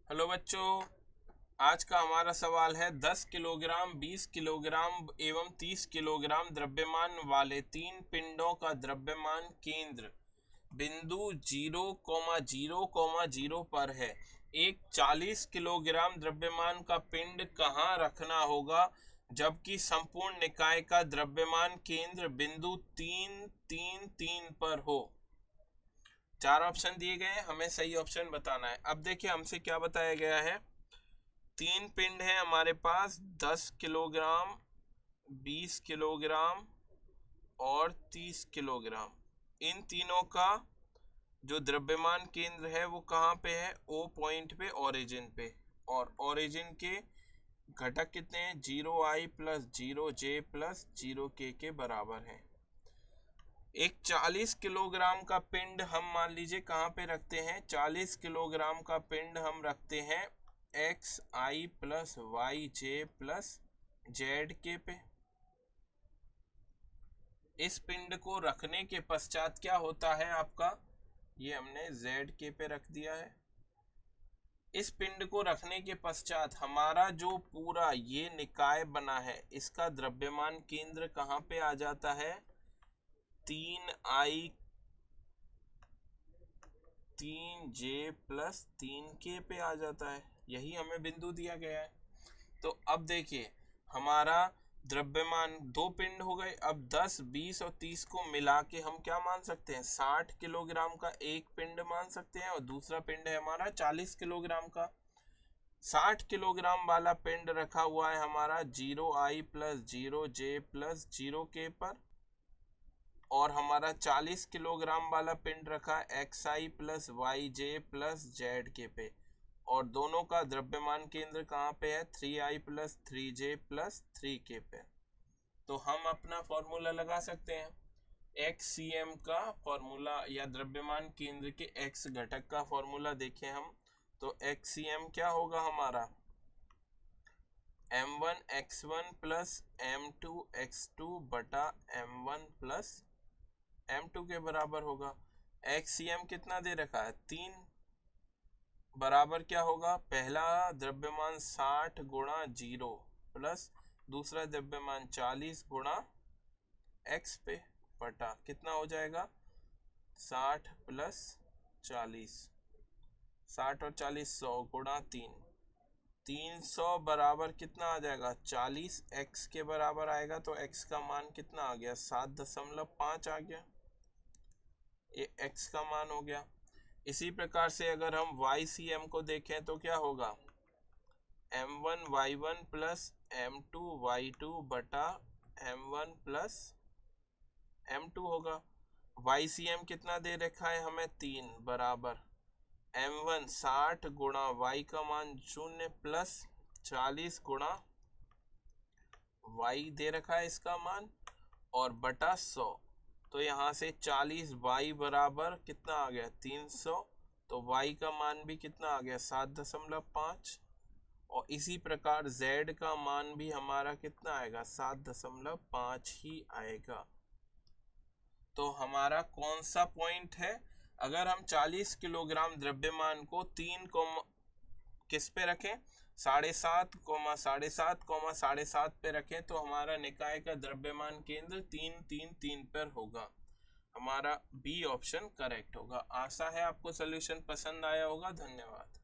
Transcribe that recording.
Hello बच्चों, आज का हमारा सवाल है 10 किलोग्राम, 20 किलोग्राम एवं 30 किलोग्राम द्रव्यमान वाले तीन पिंडों का द्रव्यमान केंद्र बिंदु 0,0,0 पर है। एक 40 किलोग्राम द्रव्यमान का पिंड कहाँ रखना होगा जबकि संपूर्ण निकाय का द्रव्यमान केंद्र बिंदु 3,3,3 पर हो। चार ऑप्शन दिए गए हैं, हमें सही ऑप्शन बताना है। अब देखिए हमसे क्या बताया गया है। तीन पिंड है हमारे पास, 10 किलोग्राम, 20 किलोग्राम और 30 किलोग्राम। इन तीनों का जो द्रव्यमान केंद्र है वो कहाँ पे है? ओ पॉइंट पे, ओरिजिन पे। और ओरिजिन के घटक कितने हैं? 0i plus 0j plus 0k के बराबर है। एक 40 किलोग्राम का पिंड हम मान लीजिए कहाँ पे रखते हैं? 40 किलोग्राम का पिंड हम रखते हैं xi plus yj plus zk पे। इस पिंड को रखने के पश्चात क्या होता है आपका? ये हमने zk पे रख दिया है। इस पिंड को रखने के पश्चात हमारा जो पूरा ये निकाय बना है इसका द्रव्यमान केंद्र कहाँ पे आ जाता है? 3i 3j प्लस 3k पे आ जाता है। यही हमें बिंदु दिया गया है। तो अब देखिए हमारा द्रव्यमान दो पिंड हो गए। अब 10, 20 और 30 को मिला के हम क्या मान सकते हैं? 60 किलोग्राम का एक पिंड मान सकते हैं और दूसरा पिंड है हमारा 40 किलोग्राम का। 60 किलोग्राम वाला पिंड रखा हुआ है हमारा 0i plus 0j plus 0k पर, और हमारा 40 किलोग्राम वाला पिंड रखा है xi plus yj plus zk पे। और दोनों का द्रव्यमान केंद्र कहाँ पे है? 3i plus 3j plus 3k पे। तो हम अपना फॉर्मूला लगा सकते हैं। xcm का फॉर्मूला या द्रव्यमान केंद्र के x घटक का फॉर्मूला देखें हम, तो xcm क्या होगा हमारा? m1 x1 plus m2 x2 बटा m1 प्लस m2 के बराबर होगा। xcm कितना दे रखा है? 3 बराबर क्या होगा? पहला द्रव्यमान 60 गुणा 0 प्लस दूसरा द्रव्यमान 40 गुणा x पे बटा कितना हो जाएगा? 60 प्लस 40, 60 और 40 100 गुणा 3, 300 बराबर कितना आ जाएगा? 40 x के बराबर आएगा। तो x का मान कितना आ गया? 7.5 आ गया। ये x का मान हो गया। इसी प्रकार से अगर हम YCM को देखें तो क्या होगा? M1 Y1 plus M2 Y2 बटा M1 प्लस M2 होगा। YCM कितना दे रखा है हमें? 3 बराबर M1 60 गुणा Y का मान 0 प्लस 40 गुणा Y दे रखा है इसका मान, और बटा 100। तो यहाँ से 40 y बराबर कितना आ गया? 300। तो y का मान भी कितना आ गया? 7.5। और इसी प्रकार z का मान भी हमारा कितना आएगा? 7.5 ही आएगा। तो हमारा कौन सा पॉइंट है? अगर हम 40 किलोग्राम द्रव्यमान को 3 किस पे रखें? 7.5, 7.5, 7.5 पे रखें तो हमारा निकाय का द्रव्यमान केंद्र 3,3,3 पर होगा। हमारा बी ऑप्शन करेक्ट होगा। आशा है आपको सॉल्यूशन पसंद आया होगा। धन्यवाद।